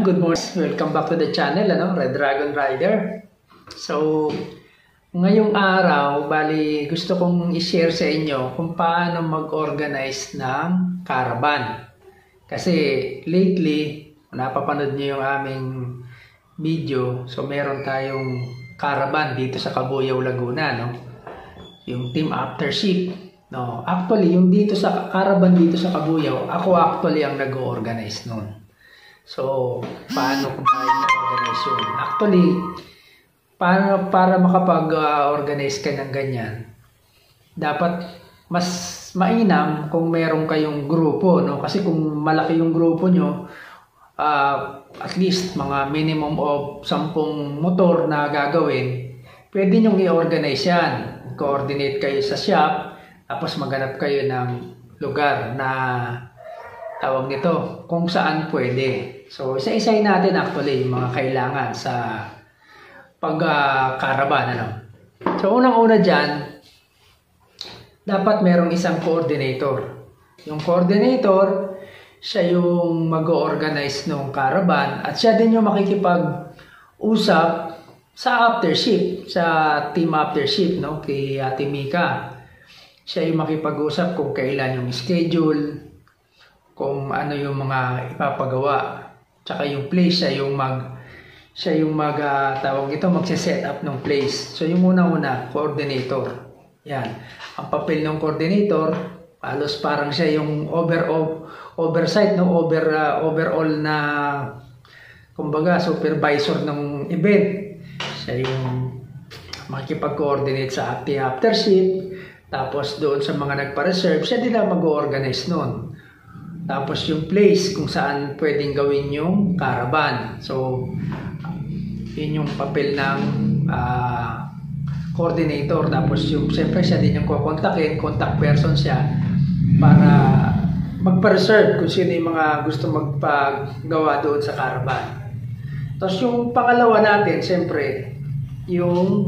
good morning. Welcome back to the channel, Red Dragon Rider. So, ngayong araw, bali gusto kong i-share sa inyo kung paano mag-organize ng caravan. Kasi lately, napapanood niyo yung aming video. So, meron tayong caravan dito sa Cabuyao, Laguna, Yung Team Aftership. Actually, yung dito sa caravan dito sa Cabuyao, ako actually ang nag-organize nun. So, paano ko ba i-organize yun? Actually, para makapag-organize ka ng ganyan, dapat mas mainam kung meron kayong grupo, Kasi kung malaki yung grupo nyo, at least mga minimum of 10 motor na gagawin, pwede nyong i-organize yan. Coordinate kayo sa shop, tapos maghanap kayo ng lugar na tawag nito, kung saan pwede. So, isa-isay natin actually yung mga kailangan sa pag-caravan, So, unang-una dyan, dapat merong isang coordinator. Yung coordinator, siya yung mag-organize ng caravan at siya din yung makikipag-usap sa aftership, sa team aftership, kay Ate Mika. Siya yung makipag-usap kung kailan yung schedule, kung ano yung mga ipapagawa, tsaka yung place, siya yung magse-set up ng place. So yung una-una, coordinator. Yan. Ang papel ng coordinator, halos parang siya yung oversight, overall na kumbaga supervisor ng event. Siya yung makikipag-coordinate sa aftership, tapos doon sa mga nagpa-reserve, siya din ang mag-organize nun. Tapos yung place kung saan pwedeng gawin yung caravan. So, yun yung papel ng coordinator. Tapos yung siyempre siya din yung kukontakin, contact person siya para magpa-reserve kung sino yung mga gusto magpagawa doon sa caravan. Tapos yung pangalawa natin, siyempre, yung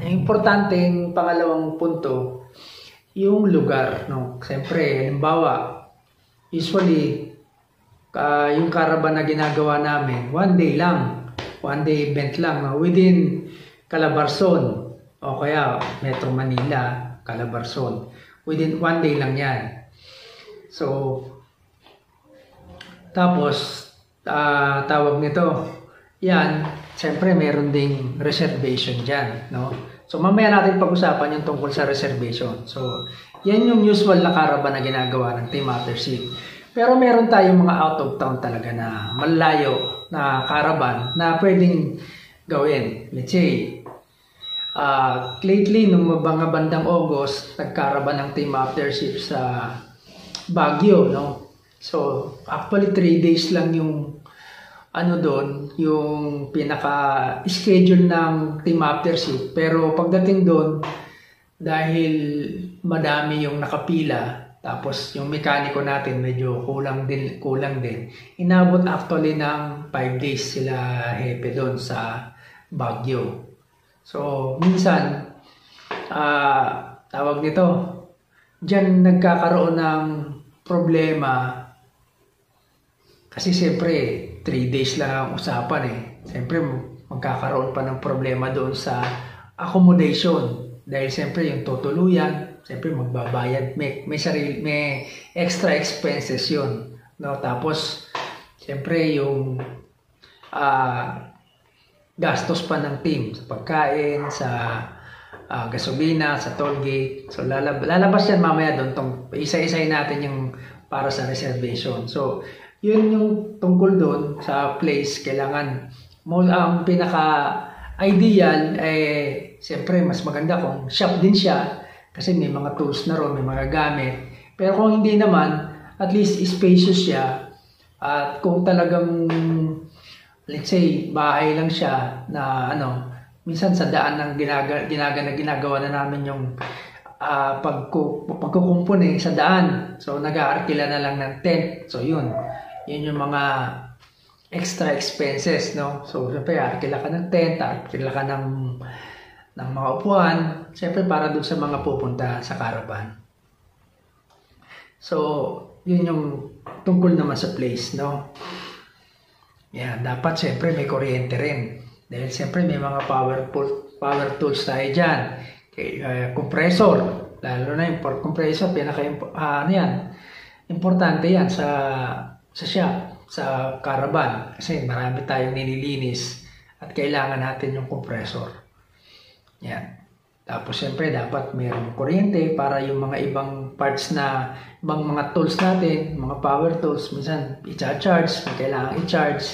importanteng pangalawang punto, yung lugar, Siyempre, halimbawa, usually, yung caravan na ginagawa namin, one day event lang, within Calabarzon, o kaya Metro Manila, Calabarzon, within one day lang yan. So, tapos, tawag nito, yan, siyempre, meron ding reservation dyan, So, mamaya natin pag-usapan yung tungkol sa reservation. So, yan yung usual na caravan na ginagawa ng Team Aftership. Pero meron tayong mga out of town talaga na malayo na caravan na pwedeng gawin. Let's say, lately, nung mga bandang August, nag-caravan ng Team Aftership sa Baguio, So, actually 3 days lang yung doon, yung pinaka-schedule ng Team Aftership. Pero pagdating doon, dahil madami yung nakapila, tapos yung mekaniko natin medyo kulang din. Inabot actually ng 5 days sila hepe doon sa Baguio. So, minsan, tawag nito, dyan nagkakaroon ng problema kasi siyempre, 3 days lang ang usapan Siyempre, magkakaroon pa ng problema doon sa accommodation. Dahil siyempre, yung tutuluyan, siyempre magbabayad. May extra expenses yun. Tapos, siyempre, yung gastos pa ng team sa pagkain, sa gasolina, sa toll gate. So, lalabas yan mamaya doon. Isa-isay natin yung para sa reservation. So, yun yung tungkol doon sa place. Kailangan ang pinaka-ideal siyempre mas maganda kung shop din siya kasi may mga tools na ron, may mga gamit. Pero kung hindi naman, at least spacious siya. At kung talagang, let's say, bahay lang siya na minsan sa daan ng ginagawa na namin yung pagkukumpuni sa daan. So, nag-aarkila na lang ng tent. So, yun yung mga extra expenses, So, siyempre, arkila ka ng tent, arkila ka ng mga upuan, siyempre para doon sa mga pupunta sa caravan. So, yun yung tungkol naman sa place, no? Yan, dapat siyempre may kuryente rin. Dahil siyempre may mga power tools tayo dyan. Compressor, lalo na yung compressor, ano yan, importante yan sa shop, sa caravan. Kasi marami tayong nililinis at kailangan natin yung compressor. Yan. Tapos siyempre dapat mayroong kuryente para yung mga ibang parts na, ibang mga tools natin, mga power tools, minsan i-charge, kailangan i-charge.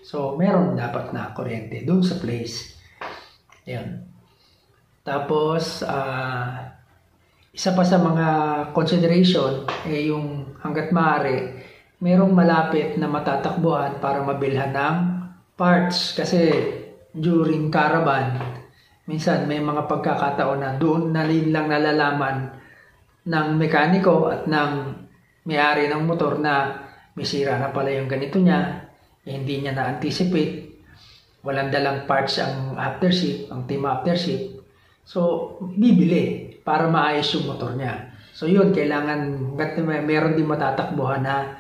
So meron dapat na kuryente dun sa place. Yan. Tapos, isa pa sa mga consideration, yung hanggat maaari, merong malapit na matatakbuhan para mabilhan ng parts. Kasi during caravan, minsan may mga pagkakataon na doon na lang nalalaman ng mekaniko at ng may-ari ng motor na may sira na pala yung ganito niya, hindi niya na-anticipate, walang dalang parts ang aftership, ang team aftership. So, bibili para maayos yung motor niya. So, yun, kailangan, meron din matatakbuhan na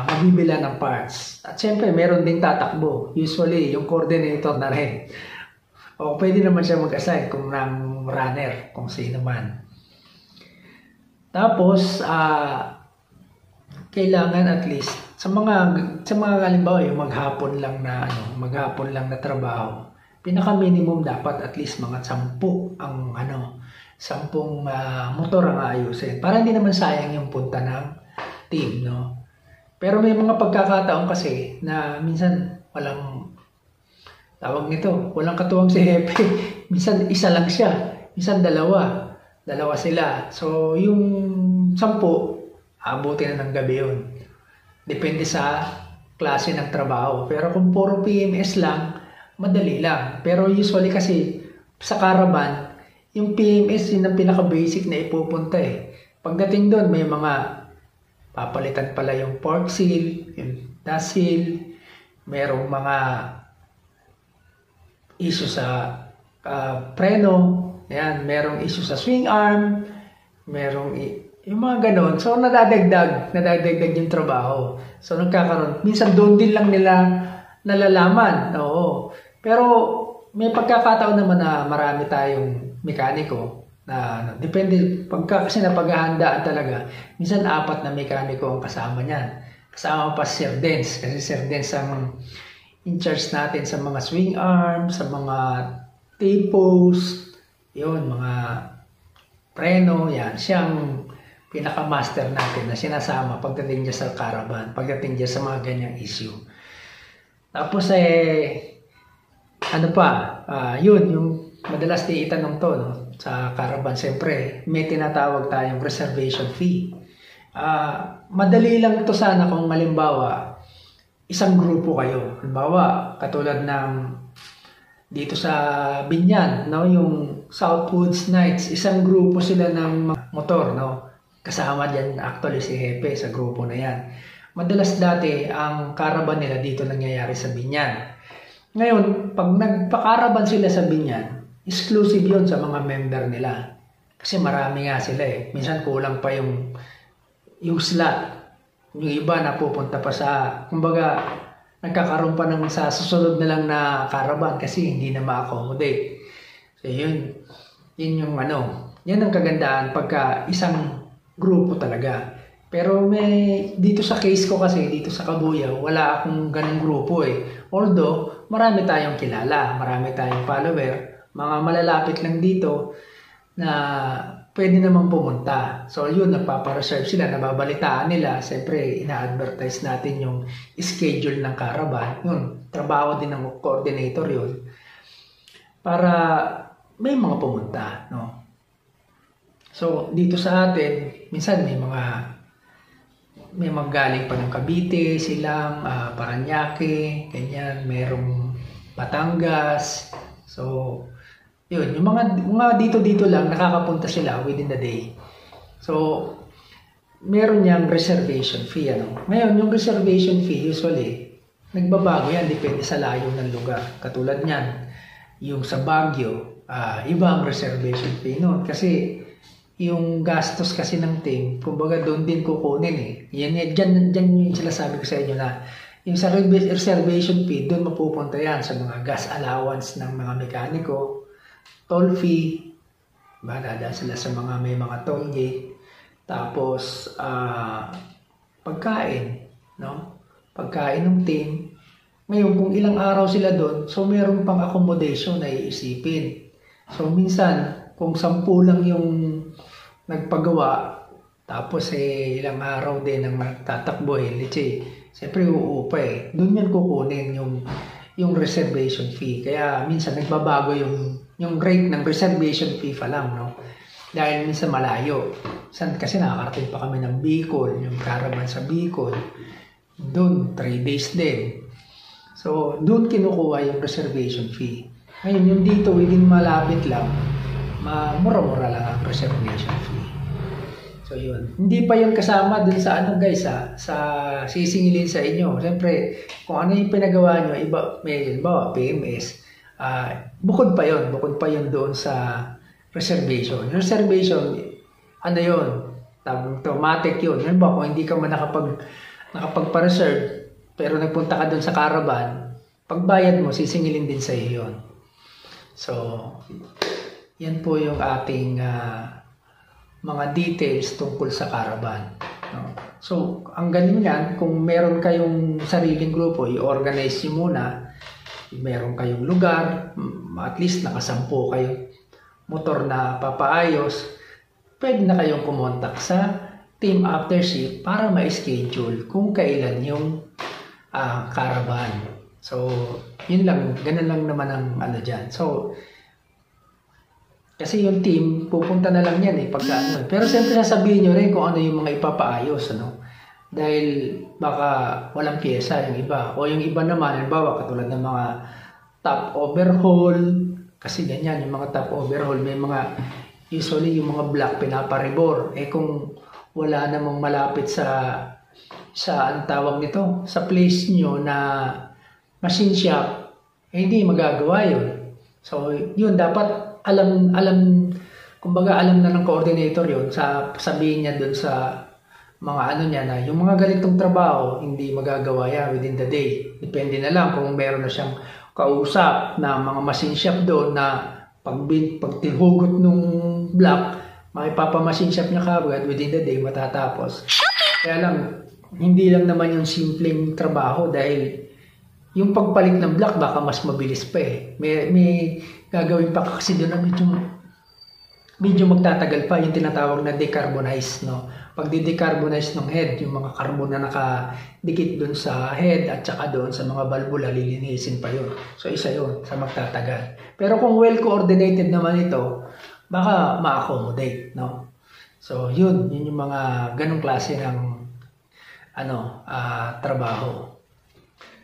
mabibila ng parts. At syempre, meron din tatakbo. Usually, yung coordinator na rin. O pwede naman siya mag-assign kung ng runner, kung sino man. Tapos, kailangan at least, sa mga halimbawa, yung maghapon lang na trabaho, pinaka-minimum dapat at least mga 10 ang 10 motor ang ayusin. Para hindi naman sayang yung punta ng team, no? Pero may mga pagkakataon kasi na minsan walang tawag nito, walang katuwang si Hepe. Minsan isa lang siya, minsan dalawa sila. So yung 10, abutin na ng gabi yun. Depende sa klase ng trabaho. Pero kung puro PMS lang, madali lang. Pero usually kasi sa caravan, yung PMS yun ang pinaka-basic na ipupunta eh. Pagdating doon, may mga papalitan pala yung fork seal, yung dust seal, merong mga issue sa preno, yan, merong issue sa swing arm, merong yung mga ganon. So nadadagdag yung trabaho. So nagkakaroon, minsan doon din lang nila nalalaman. Oo. Pero may pagkakataon naman na marami tayong mekaniko na depende, kasi napaghahandaan talaga, minsan 4 na mekaniko ang kasama niyan. Kasama pa si Sir Dens, kasi Sir Dens ang in charge natin sa mga swing arm, sa mga tape-post, yun, mga preno, yan. Siyang pinaka-master natin na sinasama pagdating dyan sa caravan, pagdating dyan sa mga ganyang issue. Tapos yun, yung madalas itanong to, no? Sa caravan, siyempre, may tinatawag tayong reservation fee. Madali lang ito sana kung halimbawa, isang grupo kayo. Halimbawa, katulad ng dito sa Binyan, no? Yung Southwoods Nights, isang grupo sila ng motor, no? Kasama dyan actually si Hepe sa grupo na yan. Madalas dati, ang caravan nila dito nangyayari sa Binyan. Ngayon, pag nagpa-caravan sila sa Binyan, exclusive yon sa mga member nila. Kasi marami nga sila eh. Minsan kulang pa yung slot. Yung iba napupunta pa sa, kumbaga, nagkakaroon pa ng sa susunod na lang na caravan kasi hindi na ma-accommodate. So yun yung yan ang kagandahan pagka isang grupo talaga. Pero dito sa case ko kasi, dito sa Kabuyaw, wala akong ganung grupo eh. Although, marami tayong kilala, marami tayong follower, mga malalapit lang dito na pwede namang pumunta. So yun, nagpapareserve sila, nababalitaan nila. Siyempre, ina-advertise natin yung schedule ng caravan. Yun, trabaho din ng coordinator yun. Para may mga pumunta, no? So, dito sa atin, minsan may galing pa ng Cavite, Silang, Paranaque, ganyan, merong Batangas. So, yun, yung mga dito lang, nakakapunta sila within the day. So, meron niyang reservation fee, Ngayon, yung reservation fee, usually, nagbabago yan, depende sa layo ng lugar. Katulad niyan, yung sa Baguio, iba ang reservation fee noon. Kasi, yung gastos kasi ng team, kumbaga doon din kukunin eh. Dyan yung sinasabi ko sa inyo na yung sa reservation fee, doon mapupunta yan sa mga gas allowance ng mga mekaniko, toll fee, dada sila sa mga may mga toll gate, tapos pagkain, no? Pagkain ng team. Ngayon, kung ilang araw sila doon, so meron pang accommodation na iisipin. So minsan, kung 10 lang yung nagpagawa, tapos ilang araw din ang magtatakbo siyempre uupa eh. Doon yan kukunin yung reservation fee. Kaya minsan nagbabago yung rate ng reservation fee pa lang, no? Dahil minsan malayo. Kasi nakakarating pa kami ng Bicol, yung caravan sa Bicol. Doon, 3 days din. So, doon kinukuha yung reservation fee. Ngayon, yung dito, within malapit lang, mura-mura lang ang reservation fee. So, yun. Hindi pa yun kasama dun sa guys, sa sisingilin sa inyo. Siyempre, kung ano yung pinagawa nyo, may PMS, bukod pa yun doon sa reservation. Reservation, yun? Automatic yun. Kung hindi ka man nakapagpa-reserve, pero nagpunta ka doon sa caravan, pagbayad mo, sisingilin din sa iyo yun. So, yan po yung ating mga details tungkol sa caravan. No? So, ang galing yan, kung meron kayong sariling grupo, i-organize nyo muna. Meron kayong lugar, at least nakasampu kayong motor na papaayos, pwede na kayong kumontak sa Team Aftership para ma-schedule kung kailan yung caravan. So, yun lang. Ganun lang naman ang dyan. So, kasi yung team, pupunta na lang yan pagka Pero siyempre sasabihin nyo rin kung ano yung mga ipapaayos, Dahil baka walang pyesa yung iba. O yung iba naman, halimbawa, katulad ng mga top overhaul, kasi ganyan, yung mga top overhaul, may mga, usually yung mga black pinaparibor. Kung wala namang malapit sa ang tawag nito, sa place nyo na machine shop, hindi magagawa yun. So, yun, dapat kumbaga alam na ng coordinator yun, sabihin niya dun sa mga niya na yung mga ganitong trabaho, hindi magagawa yan within the day. Depende na lang kung meron na siyang kausap na mga machine shop doon na pag tihugot nung block, makipapamachine shop niya kagad within the day, matatapos. Kaya lang, hindi lang naman yung simpleng trabaho dahil yung pagpalit ng block baka mas mabilis pa May gagawin pa kasi doon na medyo magtatagal pa yung tinatawag na decarbonize, Pag di-decarbonize ng head, yung mga carbon na nakadikit doon sa head at saka doon sa mga valvula, lilinisin pa yun. So isa yun sa magtatagal. Pero kung well-coordinated naman ito, baka ma-accommodate, So yun yung mga ganong klase ng trabaho.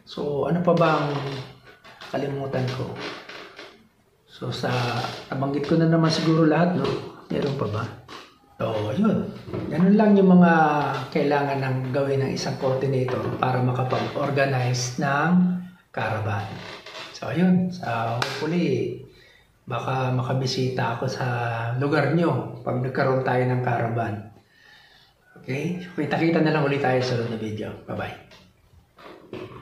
So, ano pa bang kalimutan ko? So, nabanggit ko na naman siguro lahat, Meron pa ba? So, yun. Ganun lang yung mga kailangan ng gawin ng isang coordinator para makapag-organize ng caravan. So, yun. So, hopefully, baka makabisita ako sa lugar nyo pag nagkaroon tayo ng caravan. Okay? Kita-kita na lang ulit tayo sa sunod na video. Bye-bye.